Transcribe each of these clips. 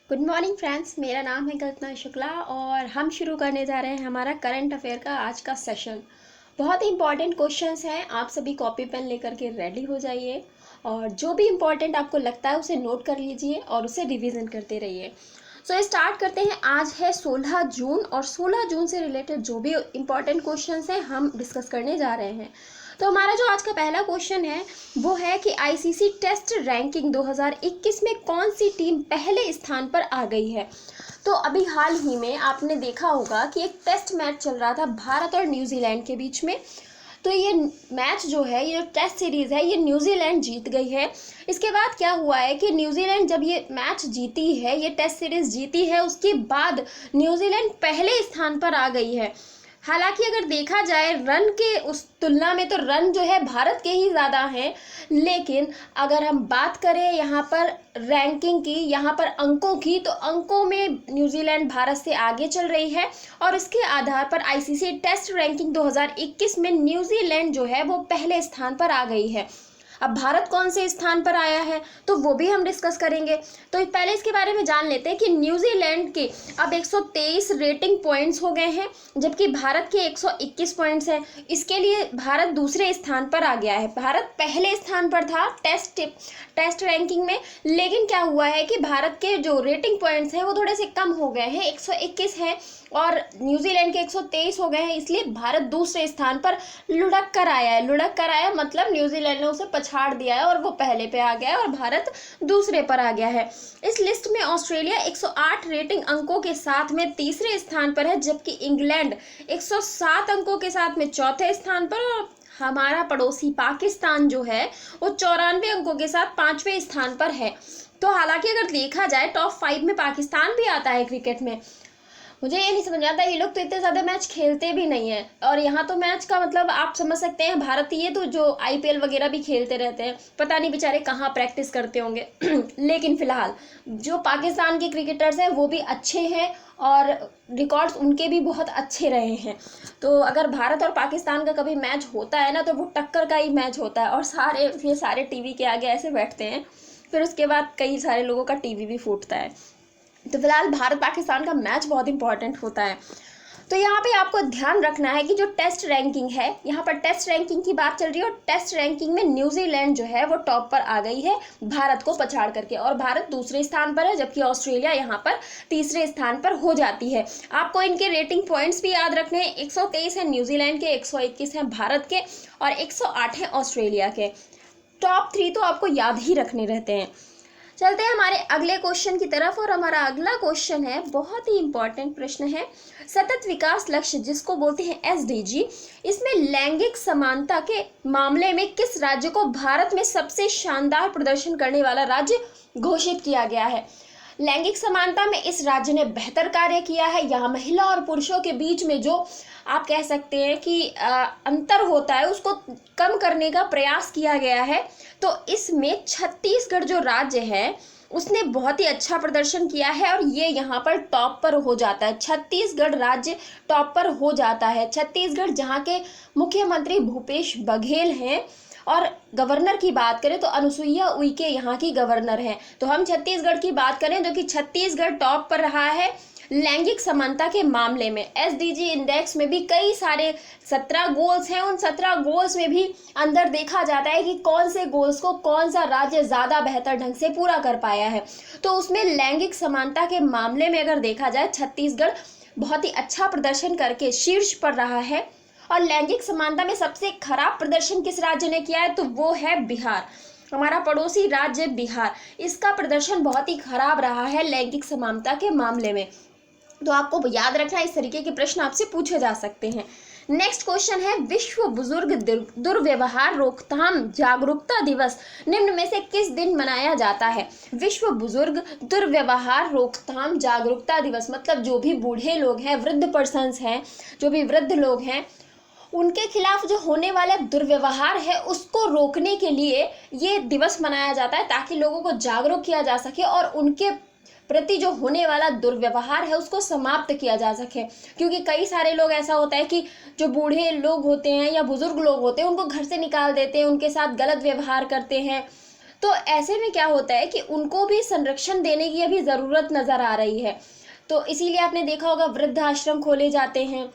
Good morning friends, मेरा नाम है कल्पना शुक्ला और हम शुरू करने जा रहे हैं हमारा करंट अफेयर का आज का सेशन। बहुत ही इंपॉर्टेंट क्वेश्चंस हैं। आप सभी कॉपी पेन लेकर के रेडी हो जाइए और जो भी इम्पोर्टेंट आपको लगता है उसे नोट कर लीजिए और उसे रिवीजन करते रहिए। स्टार्ट करते हैं। आज है 16 जून और 16 जून से रिलेटेड जो भी इम्पोर्टेंट क्वेश्चंस हैं हम डिस्कस करने जा रहे हैं। तो हमारा जो आज का पहला क्वेश्चन है वो है कि आईसीसी टेस्ट रैंकिंग 2021 में कौन सी टीम पहले स्थान पर आ गई है। तो अभी हाल ही में आपने देखा होगा कि एक टेस्ट मैच चल रहा था भारत और न्यूजीलैंड के बीच में। तो ये मैच जो है, ये टेस्ट सीरीज़ है, ये न्यूजीलैंड जीत गई है। इसके बाद क्या हुआ है कि न्यूजीलैंड जब ये मैच जीती है, ये टेस्ट सीरीज़ जीती है, उसके बाद न्यूजीलैंड पहले स्थान पर आ गई है। हालांकि अगर देखा जाए रन के उस तुलना में तो रन जो है भारत के ही ज़्यादा हैं, लेकिन अगर हम बात करें यहाँ पर रैंकिंग की, यहाँ पर अंकों की, तो अंकों में न्यूजीलैंड भारत से आगे चल रही है और इसके आधार पर आईसीसी टेस्ट रैंकिंग 2021 में न्यूजीलैंड जो है वो पहले स्थान पर आ गई है। अब भारत कौन से स्थान पर आया है तो वो भी हम डिस्कस करेंगे। तो पहले इसके बारे में जान लेते हैं कि न्यूजीलैंड के अब 123 रेटिंग पॉइंट्स हो गए हैं, जबकि भारत के 121 पॉइंट्स हैं। इसके लिए भारत दूसरे स्थान पर आ गया है। भारत पहले स्थान पर था टेस्ट रैंकिंग में, लेकिन क्या हुआ है कि भारत के जो रेटिंग पॉइंट्स हैं वो थोड़े से कम हो गए हैं, 121 हैं और न्यूजीलैंड के 123 हो गए हैं। इसलिए भारत दूसरे स्थान पर लुढ़क कर आया है। लुढ़क कर आया मतलब न्यूजीलैंड ने उसे पछाड़ दिया है और वो पहले पे आ गया है और भारत दूसरे पर आ गया है। इस लिस्ट में ऑस्ट्रेलिया 108 रेटिंग अंकों के साथ में तीसरे स्थान पर है, जबकि इंग्लैंड 107 अंकों के साथ में चौथे स्थान पर और हमारा पड़ोसी पाकिस्तान जो है वो 94 अंकों के साथ 5वें स्थान पर है। तो हालांकि अगर देखा जाए टॉप 5 में पाकिस्तान भी आता है क्रिकेट में। मुझे ये नहीं समझ आता, ये लोग तो इतने ज़्यादा मैच खेलते भी नहीं है और यहाँ तो मैच का मतलब आप समझ सकते हैं भारतीय तो जो आईपीएल वगैरह भी खेलते रहते हैं, पता नहीं बेचारे कहाँ प्रैक्टिस करते होंगे लेकिन फिलहाल जो पाकिस्तान के क्रिकेटर्स हैं वो भी अच्छे हैं और रिकॉर्ड्स उनके भी बहुत अच्छे रहे हैं। तो अगर भारत और पाकिस्तान का कभी मैच होता है ना तो वो टक्कर का ही मैच होता है और सारे टीवी के आगे ऐसे बैठते हैं, फिर उसके बाद कई सारे लोगों का टीवी भी फूटता है। तो फिलहाल भारत पाकिस्तान का मैच बहुत इंपॉर्टेंट होता है। तो यहाँ पे आपको ध्यान रखना है कि जो टेस्ट रैंकिंग है, यहाँ पर टेस्ट रैंकिंग की बात चल रही है और टेस्ट रैंकिंग में न्यूजीलैंड जो है वो टॉप पर आ गई है भारत को पछाड़ करके और भारत दूसरे स्थान पर है, जबकि ऑस्ट्रेलिया यहाँ पर तीसरे स्थान पर हो जाती है। आपको इनके रेटिंग पॉइंट्स भी याद रखने हैं। 123 है न्यूजीलैंड के, 121 है भारत के और 108 है ऑस्ट्रेलिया के। टॉप 3 तो आपको याद ही रखने रहते हैं। चलते हैं हमारे अगले क्वेश्चन की तरफ और हमारा अगला क्वेश्चन है, बहुत ही इंपॉर्टेंट प्रश्न है। सतत विकास लक्ष्य जिसको बोलते हैं एसडीजी, इसमें लैंगिक समानता के मामले में किस राज्य को भारत में सबसे शानदार प्रदर्शन करने वाला राज्य घोषित किया गया है। लैंगिक समानता में इस राज्य ने बेहतर कार्य किया है। यहाँ महिला और पुरुषों के बीच में जो आप कह सकते हैं कि अंतर होता है उसको कम करने का प्रयास किया गया है। तो इसमें छत्तीसगढ़ जो राज्य है उसने बहुत ही अच्छा प्रदर्शन किया है और ये यहाँ पर टॉप पर हो जाता है। छत्तीसगढ़ राज्य टॉप पर हो जाता है। छत्तीसगढ़ जहाँ के मुख्यमंत्री भूपेश बघेल हैं और गवर्नर की बात करें तो अनुसुईया उइके यहाँ की गवर्नर हैं। तो हम छत्तीसगढ़ की बात करें जो कि छत्तीसगढ़ टॉप पर रहा है लैंगिक समानता के मामले में। एसडीजी इंडेक्स में भी कई सारे 17 गोल्स हैं, उन 17 गोल्स में भी अंदर देखा जाता है कि कौन से गोल्स को कौन सा राज्य ज़्यादा बेहतर ढंग से पूरा कर पाया है। तो उसमें लैंगिक समानता के मामले में अगर देखा जाए छत्तीसगढ़ बहुत ही अच्छा प्रदर्शन करके शीर्ष पर रहा है। और लैंगिक समानता में सबसे खराब प्रदर्शन किस राज्य ने किया है तो वो है बिहार, हमारा पड़ोसी राज्य बिहार। इसका प्रदर्शन बहुत ही खराब रहा है लैंगिक समानता के मामले में। तो आपको याद रखना, इस तरीके के प्रश्न आपसे पूछे जा सकते हैं। नेक्स्ट क्वेश्चन है, विश्व बुजुर्ग दुर्व्यवहार रोकथाम जागरूकता दिवस निम्न में से किस दिन मनाया जाता है। विश्व बुजुर्ग दुर्व्यवहार रोकथाम जागरूकता दिवस मतलब जो भी बूढ़े लोग हैं, वृद्ध पर्सन्स हैं, जो भी वृद्ध लोग हैं, उनके खिलाफ जो होने वाला दुर्व्यवहार है उसको रोकने के लिए ये दिवस मनाया जाता है ताकि लोगों को जागरूक किया जा सके और उनके प्रति जो होने वाला दुर्व्यवहार है उसको समाप्त किया जा सके। क्योंकि कई सारे लोग ऐसा होता है कि जो बूढ़े लोग होते हैं या बुजुर्ग लोग होते हैं उनको घर से निकाल देते हैं, उनके साथ गलत व्यवहार करते हैं। तो ऐसे में क्या होता है कि उनको भी संरक्षण देने की अभी ज़रूरत नज़र आ रही है। तो इसीलिए आपने देखा होगा वृद्ध आश्रम खोले जाते हैं।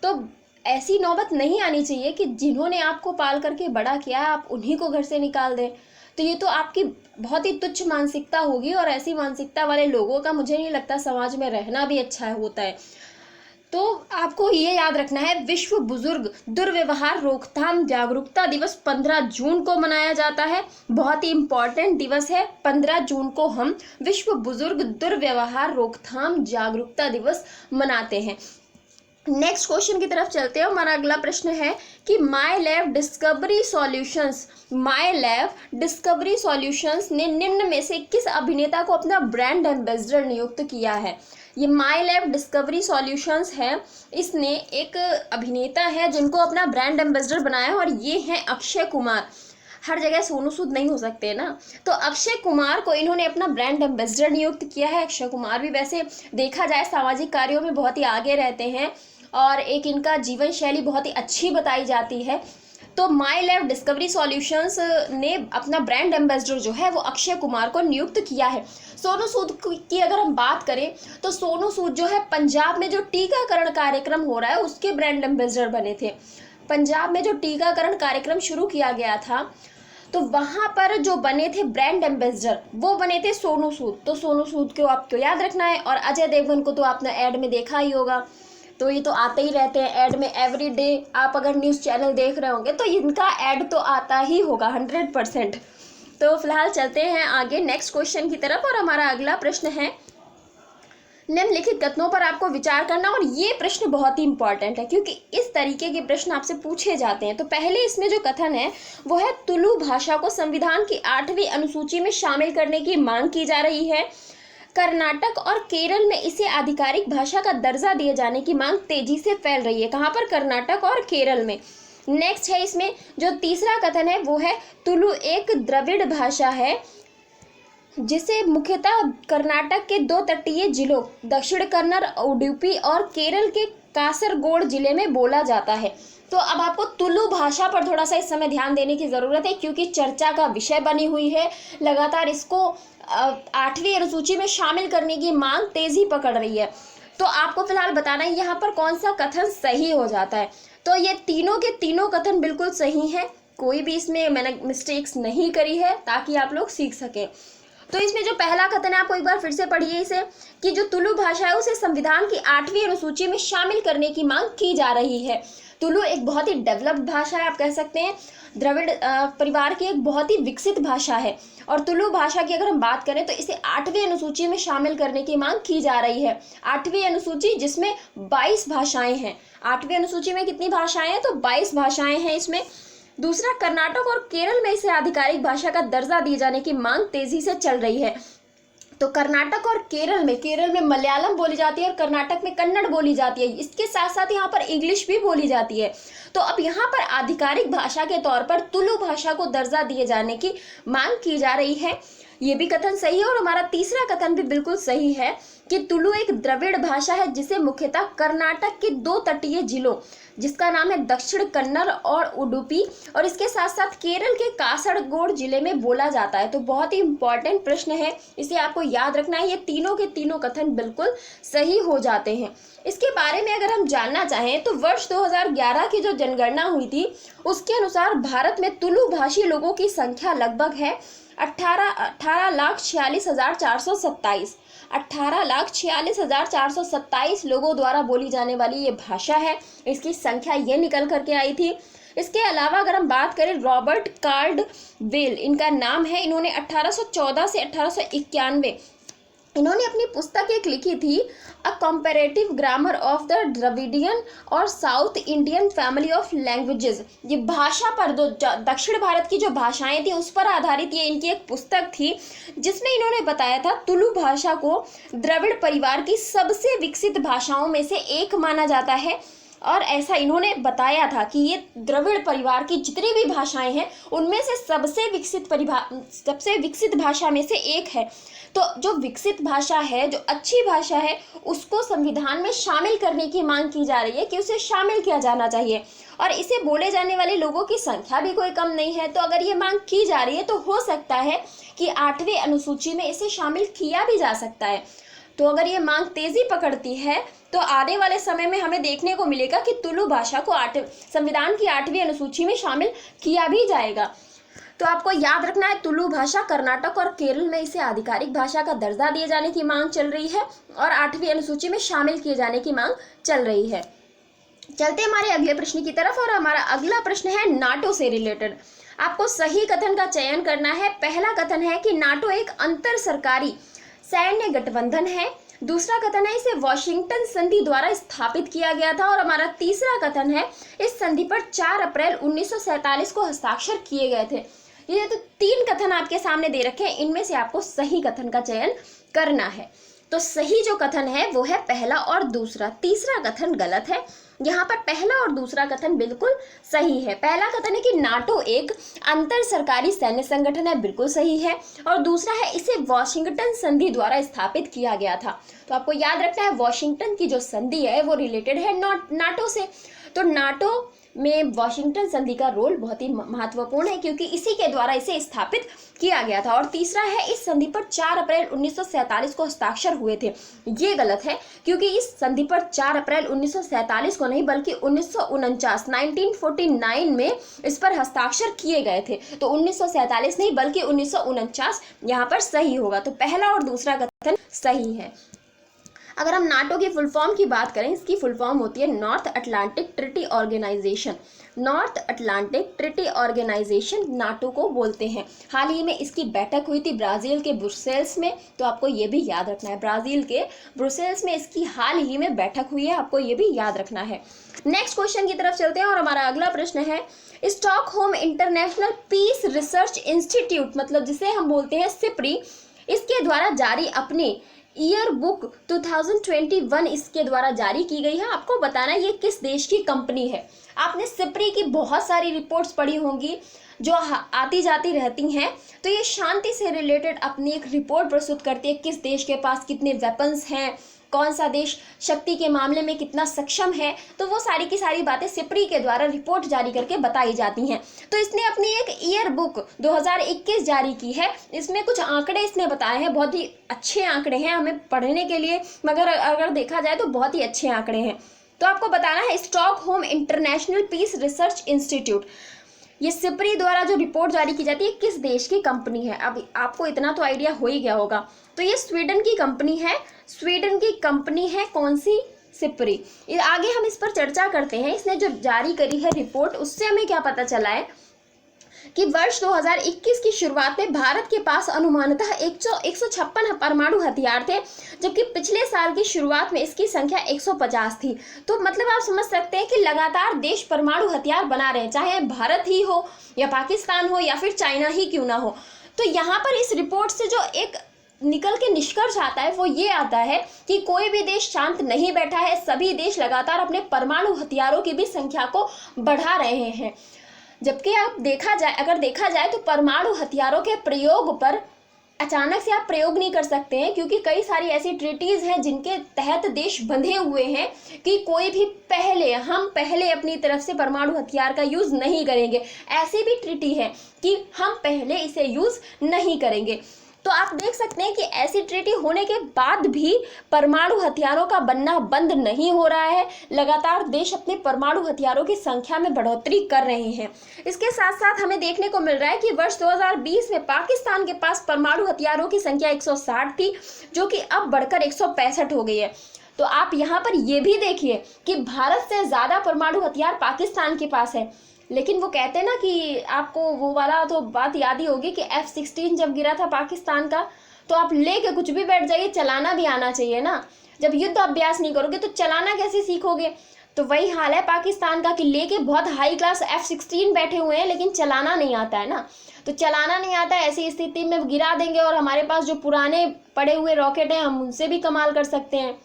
तो ऐसी नौबत नहीं आनी चाहिए कि जिन्होंने आपको पाल करके बड़ा किया है आप उन्हीं को घर से निकाल दें। तो ये तो आपकी बहुत ही तुच्छ मानसिकता होगी, और ऐसी मानसिकता वाले लोगों का मुझे नहीं लगता समाज में रहना भी अच्छा होता है। तो आपको ये याद रखना है, विश्व बुजुर्ग दुर्व्यवहार रोकथाम जागरूकता दिवस 15 जून को मनाया जाता है। बहुत ही इम्पोर्टेंट दिवस है। 15 जून को हम विश्व बुजुर्ग दुर्व्यवहार रोकथाम जागरूकता दिवस मनाते हैं। नेक्स्ट क्वेश्चन की तरफ चलते हैं। हमारा अगला प्रश्न है कि माई लैब डिस्कवरी सॉल्यूशंस ने निम्न में से किस अभिनेता को अपना ब्रांड एम्बेसडर नियुक्त किया है। ये माई लैब डिस्कवरी सॉल्यूशंस है, इसने एक अभिनेता है जिनको अपना ब्रांड एम्बेसडर बनाया है, और ये हैं अक्षय कुमार। हर जगह सोनू सूद नहीं हो सकते ना, तो अक्षय कुमार को इन्होंने अपना ब्रांड एम्बेसडर नियुक्त किया है। अक्षय कुमार भी वैसे देखा जाए सामाजिक कार्यों में बहुत ही आगे रहते हैं, और एक इनका जीवन शैली बहुत ही अच्छी बताई जाती है। तो माई लैब डिस्कवरी सॉल्यूशंस ने अपना ब्रांड एम्बेसडर जो है वो अक्षय कुमार को नियुक्त किया है। सोनू सूद की अगर हम बात करें तो सोनू सूद जो है पंजाब में जो टीकाकरण कार्यक्रम हो रहा है उसके ब्रांड एम्बेसडर बने थे। पंजाब में जो टीकाकरण कार्यक्रम शुरू किया गया था तो वहाँ पर जो बने थे ब्रांड एम्बेसडर वो बने थे सोनू सूद। तो सोनू सूद को आपको याद रखना है। और अजय देवगन को तो आपने ऐड में देखा ही होगा, तो ये तो आते ही रहते हैं ऐड में एवरी डे। आप अगर न्यूज़ चैनल देख रहे होंगे तो इनका ऐड तो आता ही होगा 100%। तो फिलहाल चलते हैं आगे नेक्स्ट क्वेश्चन की तरफ, और हमारा अगला प्रश्न है निम्नलिखित कथनों पर आपको विचार करना। और ये प्रश्न बहुत ही इंपॉर्टेंट है क्योंकि इस तरीके के प्रश्न आपसे पूछे जाते हैं। तो पहले इसमें जो कथन है वो है तुलु भाषा को संविधान की 8वीं अनुसूची में शामिल करने की मांग की जा रही है। कर्नाटक और केरल में इसे आधिकारिक भाषा का दर्जा दिए जाने की मांग तेजी से फैल रही है। कहाँ पर? कर्नाटक और केरल में। नेक्स्ट है इसमें जो तीसरा कथन है वो है तुलु एक द्रविड़ भाषा है जिसे मुख्यतः कर्नाटक के 2 तटीय जिलों दक्षिण कन्नड़, उडुपी और केरल के कासरगोड जिले में बोला जाता है। तो अब आपको तुलु भाषा पर थोड़ा सा इस समय ध्यान देने की ज़रूरत है क्योंकि चर्चा का विषय बनी हुई है। लगातार इसको 8वीं अनुसूची में शामिल करने की मांग तेजी पकड़ रही है। तो आपको फिलहाल बताना है यहाँ पर कौन सा कथन सही हो जाता है। तो ये तीनों के तीनों कथन बिल्कुल सही हैं, कोई भी इसमें मैंने मिस्टेक्स नहीं करी है ताकि आप लोग सीख सकें। तो इसमें जो पहला कथन है आपको एक बार फिर से पढ़िए इसे, कि जो तुलु भाषा है उसे संविधान की 8वीं अनुसूची में शामिल करने की मांग की जा रही है। तुलु एक बहुत ही डेवलप्ड भाषा है, आप कह सकते हैं द्रविड़ परिवार की एक बहुत ही विकसित भाषा है। और तुलु भाषा की अगर हम बात करें तो इसे 8वीं अनुसूची में शामिल करने की मांग की जा रही है। 8वीं अनुसूची जिसमें 22 भाषाएं हैं। 8वीं अनुसूची में कितनी भाषाएं हैं? तो 22 भाषाएं हैं इसमें। दूसरा, कर्नाटक और केरल में इसे आधिकारिक भाषा का दर्जा दिए जाने की मांग तेजी से चल रही है। तो कर्नाटक और केरल में मलयालम बोली जाती है और कर्नाटक में कन्नड़ बोली जाती है। इसके साथ साथ यहाँ पर इंग्लिश भी बोली जाती है। तो अब यहाँ पर आधिकारिक भाषा के तौर पर तुलु भाषा को दर्जा दिए जाने की मांग की जा रही है। ये भी कथन सही है। और हमारा तीसरा कथन भी बिल्कुल सही है कि तुलु एक द्रविड़ भाषा है जिसे मुख्यतः कर्नाटक के 2 तटीय जिलों जिसका नाम है दक्षिण कन्नड़ और उडुपी और इसके साथ साथ केरल के कासरगोड जिले में बोला जाता है। तो बहुत ही इंपॉर्टेंट प्रश्न है, इसे आपको याद रखना है। ये तीनों के तीनों कथन बिल्कुल सही हो जाते हैं। इसके बारे में अगर हम जानना चाहें तो वर्ष 2011 की जो जनगणना हुई थी उसके अनुसार भारत में तुलु भाषी लोगों की संख्या लगभग है 18,46,427। 18,46,427 लोगों द्वारा बोली जाने वाली ये भाषा है, इसकी संख्या ये निकल करके आई थी। इसके अलावा अगर हम बात करें रॉबर्ट कार्डवेल इनका नाम है, इन्होंने 1814 से 1891 इन्होंने अपनी पुस्तक एक लिखी थी a comparative grammar of the Dravidian और South Indian family of languages. ये भाषा पर दक्षिण भारत की जो भाषाएं थी उस पर आधारित ये इनकी एक पुस्तक थी जिसमें इन्होंने बताया था तुलु भाषा को द्रविड़ परिवार की सबसे विकसित भाषाओं में से एक माना जाता है। और ऐसा इन्होंने बताया था कि ये द्रविड़ परिवार की जितनी भी भाषाएं हैं उनमें से सबसे विकसित भाषा में से एक है। तो जो विकसित भाषा है, जो अच्छी भाषा है, उसको संविधान में शामिल करने की मांग की जा रही है कि उसे शामिल किया जाना चाहिए। और इसे बोले जाने वाले लोगों की संख्या भी कोई कम नहीं है। तो अगर ये मांग की जा रही है तो हो सकता है कि 8वीं अनुसूची में इसे शामिल किया भी जा सकता है। तो अगर ये मांग तेजी पकड़ती है तो आने वाले समय में हमें देखने को मिलेगा कि तुलु भाषा को संविधान की 8वीं अनुसूची में शामिल किया भी जाएगा। तो आपको याद रखना है, तुलु भाषा कर्नाटक और केरल में इसे आधिकारिक भाषा का दर्जा दिए जाने की मांग चल रही है और 8वीं अनुसूची में शामिल किए जाने की मांग चल रही है। चलते हमारे अगले प्रश्न की तरफ, और हमारा अगला प्रश्न है नाटो से रिलेटेड। आपको सही कथन का चयन करना है। पहला कथन है कि नाटो एक अंतर सरकारी सैन्य गठबंधन है। दूसरा कथन है इसे वॉशिंगटन संधि द्वारा स्थापित किया गया था। और हमारा तीसरा कथन है इस संधि पर 4 अप्रैल 1947 को हस्ताक्षर किए गए थे। ये तो 3 कथन आपके सामने दे रखे हैं, इनमें से आपको सही कथन का चयन करना है। तो सही जो कथन है वो है पहला और दूसरा, तीसरा कथन गलत है। यहाँ पर पहला और दूसरा कथन बिल्कुल सही है। पहला कथन है कि नाटो एक अंतर सरकारी सैन्य संगठन है, बिल्कुल सही है। और दूसरा है इसे वॉशिंगटन संधि द्वारा स्थापित किया गया था। तो आपको याद रखना है वॉशिंगटन की जो संधि है वो रिलेटेड है नाटो से। तो नाटो में वॉशिंगटन संधि का रोल बहुत ही महत्वपूर्ण है क्योंकि इसी के द्वारा इसे स्थापित किया गया था। और तीसरा है इस संधि पर 4 अप्रैल 1947 को हस्ताक्षर हुए थे। ये गलत है क्योंकि इस संधि पर 4 अप्रैल 1947 को नहीं बल्कि 1949 में इस पर हस्ताक्षर किए गए थे। तो 1947 नहीं बल्कि 1949 यहाँ पर सही होगा। तो पहला और दूसरा कथन सही है। अगर हम नाटो की फुल फॉर्म की बात करें, इसकी फुल फॉर्म होती है North Atlantic Treaty Organisation. North Atlantic Treaty Organisation NATO को बोलते हैं। हाल ही में इसकी बैठक हुई थी ब्राजील के ब्रुसेल्स में। तो आपको ये भी याद रखना है, ब्राजील के ब्रुसेल्स में इसकी हाल ही में बैठक हुई है, आपको ये भी याद रखना है। नेक्स्ट क्वेश्चन की तरफ चलते हैं और हमारा अगला प्रश्न है Stockholm International Peace Research Institute, मतलब जिसे हम बोलते हैं सिप्री, इसके द्वारा जारी अपने ईयर बुक 2021 इसके द्वारा जारी की गई है। आपको बताना है ये किस देश की कंपनी है। आपने सिप्री की बहुत सारी रिपोर्ट्स पढ़ी होंगी जो आती जाती रहती हैं। तो ये शांति से रिलेटेड अपनी एक रिपोर्ट प्रस्तुत करती है, किस देश के पास कितने वेपन्स हैं, कौन सा देश शक्ति के मामले में कितना सक्षम है। तो वो सारी की सारी बातें सिप्री के द्वारा रिपोर्ट जारी करके बताई जाती हैं। तो इसने अपनी एक ईयर बुक 2021 जारी की है। इसमें कुछ आंकड़े इसने बताए हैं, बहुत ही अच्छे आंकड़े हैं हमें पढ़ने के लिए, मगर अगर देखा जाए तो बहुत ही अच्छे आंकड़े हैं। तो आपको बताना है Stockholm International Peace Research Institute, ये सिप्री द्वारा जो रिपोर्ट जारी की जाती है किस देश की कंपनी है। अब आपको इतना तो आइडिया हो ही गया होगा। तो ये स्वीडन की कंपनी है। स्वीडन की कंपनी है कौन सी? सिप्री। आगे हम इस पर चर्चा करते हैं। इसने जो जारी करी है रिपोर्ट, उससे हमें क्या पता चला है कि वर्ष 2021 की शुरुआत में भारत के पास अनुमानतः 156 परमाणु हथियार थे, जबकि पिछले साल की शुरुआत में इसकी संख्या 150 थी। तो मतलब आप समझ सकते हैं कि लगातार देश परमाणु हथियार बना रहे हैं, चाहे भारत ही हो या पाकिस्तान हो या फिर चाइना ही क्यों ना हो। तो यहाँ पर इस रिपोर्ट से जो एक निकल के निष्कर्ष आता है वो ये आता है कि कोई भी देश शांत नहीं बैठा है, सभी देश लगातार अपने परमाणु हथियारों की भी संख्या को बढ़ा रहे हैं। जबकि अगर देखा जाए तो परमाणु हथियारों के प्रयोग पर अचानक से आप प्रयोग नहीं कर सकते हैं, क्योंकि कई सारी ऐसी ट्रीटीज हैं जिनके तहत देश बंधे हुए हैं कि कोई भी हम पहले अपनी तरफ से परमाणु हथियार का यूज नहीं करेंगे। ऐसी भी ट्रीटी है कि हम पहले इसे यूज नहीं करेंगे। तो आप देख सकते हैं कि ऐसी ट्रीटी होने के बाद भी परमाणु हथियारों का बनना बंद नहीं हो रहा है। लगातार देश अपने परमाणु हथियारों की संख्या में बढ़ोतरी कर रहे हैं। इसके साथ साथ हमें देखने को मिल रहा है कि वर्ष 2020 में पाकिस्तान के पास परमाणु हथियारों की संख्या 160 थी, जो कि अब बढ़कर 165 हो गई है। तो आप यहाँ पर यह भी देखिए कि भारत से ज्यादा परमाणु हथियार पाकिस्तान के पास है। लेकिन वो कहते हैं ना कि आपको वो वाला तो बात याद ही होगी कि F-16 जब गिरा था पाकिस्तान का, तो आप लेके कुछ भी बैठ जाइए, चलाना भी आना चाहिए ना। जब युद्ध अभ्यास नहीं करोगे तो चलाना कैसे सीखोगे। तो वही हाल है पाकिस्तान का कि लेके बहुत हाई क्लास F-16 बैठे हुए हैं लेकिन चलाना नहीं आता है ना। तो चलाना नहीं आता है, ऐसी स्थिति में गिरा देंगे और हमारे पास जो पुराने पड़े हुए रॉकेट हैं हम उनसे भी कमाल कर सकते हैं।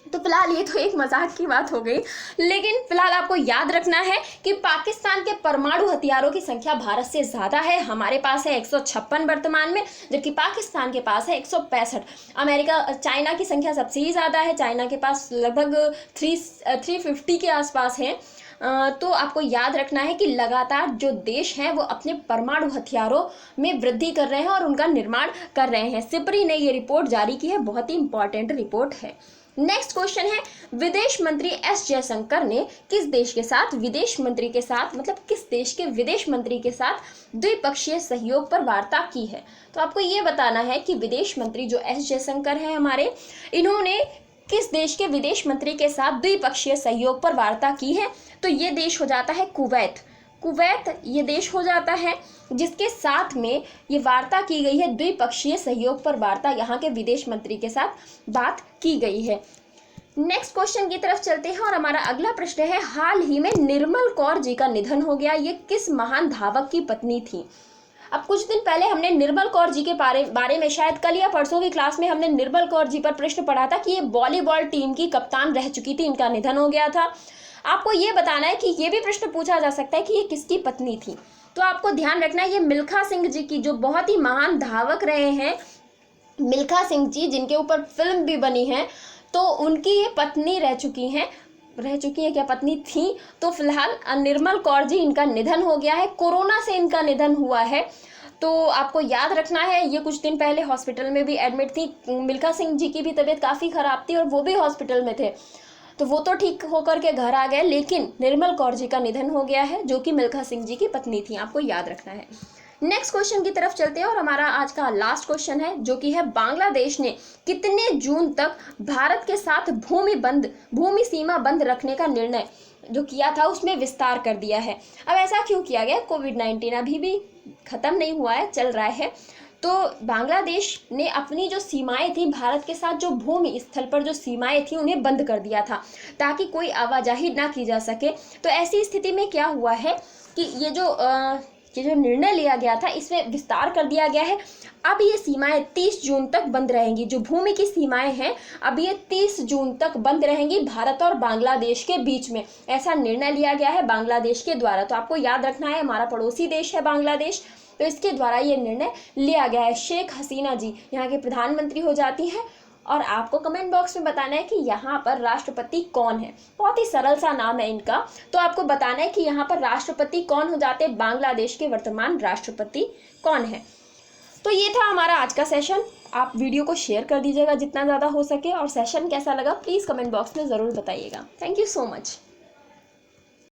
तो फिलहाल ये तो एक मजाक की बात हो गई, लेकिन फिलहाल आपको याद रखना है कि पाकिस्तान के परमाणु हथियारों की संख्या भारत से ज्यादा है। हमारे पास है 156 वर्तमान में, जबकि पाकिस्तान के पास है 165। चाइना की संख्या सबसे ही ज्यादा है, चाइना के पास लगभग 350 के आसपास है। तो आपको याद रखना है कि लगातार जो देश हैं वो अपने परमाणु हथियारों में वृद्धि कर रहे हैं और उनका निर्माण कर रहे हैं। सिप्री ने ये रिपोर्ट जारी की है, बहुत ही इंपॉर्टेंट रिपोर्ट है। नेक्स्ट क्वेश्चन है, विदेश मंत्री एस जयशंकर ने किस देश के साथ विदेश मंत्री के साथ मतलब किस देश के विदेश मंत्री के साथ द्विपक्षीय सहयोग पर वार्ता की है। तो आपको ये बताना है कि विदेश मंत्री जो एस जयशंकर हैं हमारे, इन्होंने किस देश के विदेश मंत्री के साथ द्विपक्षीय सहयोग पर वार्ता की है। तो ये देश हो जाता है कुवैत। कुवैत ये देश हो जाता है जिसके साथ में ये वार्ता की गई है, द्विपक्षीय सहयोग पर वार्ता यहाँ के विदेश मंत्री के साथ बात की गई है। नेक्स्ट क्वेश्चन की तरफ चलते हैं और हमारा अगला प्रश्न है, हाल ही में निर्मल कौर जी का निधन हो गया, ये किस महान धावक की पत्नी थी। अब कुछ दिन पहले हमने निर्मल कौर जी के बारे में शायद कल या परसों की क्लास में हमने निर्मल कौर जी पर प्रश्न पढ़ा था कि ये वॉलीबॉल टीम की कप्तान रह चुकी थी, इनका निधन हो गया था। आपको ये बताना है कि ये भी प्रश्न पूछा जा सकता है कि ये किसकी पत्नी थी। तो आपको ध्यान रखना है ये मिल्खा सिंह जी की, जो बहुत ही महान धावक रहे हैं मिल्खा सिंह जी, जिनके ऊपर फिल्म भी बनी है, तो उनकी ये पत्नी रह चुकी हैं क्या पत्नी थी। तो फिलहाल निर्मल कौर जी, इनका निधन हो गया है, कोरोना से इनका निधन हुआ है। तो आपको याद रखना है ये कुछ दिन पहले हॉस्पिटल में भी एडमिट थी। मिल्खा सिंह जी की भी तबीयत काफ़ी ख़राब थी और वो भी हॉस्पिटल में थे, तो वो तो ठीक होकर के घर आ गए, लेकिन निर्मल कौर जी का निधन हो गया है, जो कि मिल्खा सिंह जी की पत्नी थी। आपको याद रखना है। नेक्स्ट क्वेश्चन की तरफ चलते हैं और हमारा आज का लास्ट क्वेश्चन है, जो कि है, बांग्लादेश ने कितने जून तक भारत के साथ भूमि सीमा बंद रखने का निर्णय जो किया था उसमें विस्तार कर दिया है। अब ऐसा क्यों किया गया, कोविड-19 अभी भी खत्म नहीं हुआ है, चल रहा है। तो बांग्लादेश ने अपनी जो सीमाएं थी भारत के साथ, जो भूमि स्थल पर जो सीमाएं थी उन्हें बंद कर दिया था ताकि कोई आवाजाही ना की जा सके। तो ऐसी स्थिति में क्या हुआ है कि ये जो निर्णय लिया गया था इसमें विस्तार कर दिया गया है। अब ये सीमाएं 30 जून तक बंद रहेंगी, जो भूमि की सीमाएं हैं अब ये 30 जून तक बंद रहेंगी भारत और बांग्लादेश के बीच में। ऐसा निर्णय लिया गया है बांग्लादेश के द्वारा। तो आपको याद रखना है हमारा पड़ोसी देश है बांग्लादेश, तो इसके द्वारा ये निर्णय लिया गया है। शेख हसीना जी यहाँ के प्रधानमंत्री हो जाती हैं और आपको कमेंट बॉक्स में बताना है कि यहाँ पर राष्ट्रपति कौन है। बहुत ही सरल सा नाम है इनका, तो आपको बताना है कि यहाँ पर राष्ट्रपति कौन हो जाते हैं, बांग्लादेश के वर्तमान राष्ट्रपति कौन है। तो ये था हमारा आज का सेशन। आप वीडियो को शेयर कर दीजिएगा जितना ज़्यादा हो सके, और सेशन कैसा लगा प्लीज़ कमेंट बॉक्स में ज़रूर बताइएगा। Thank you so much.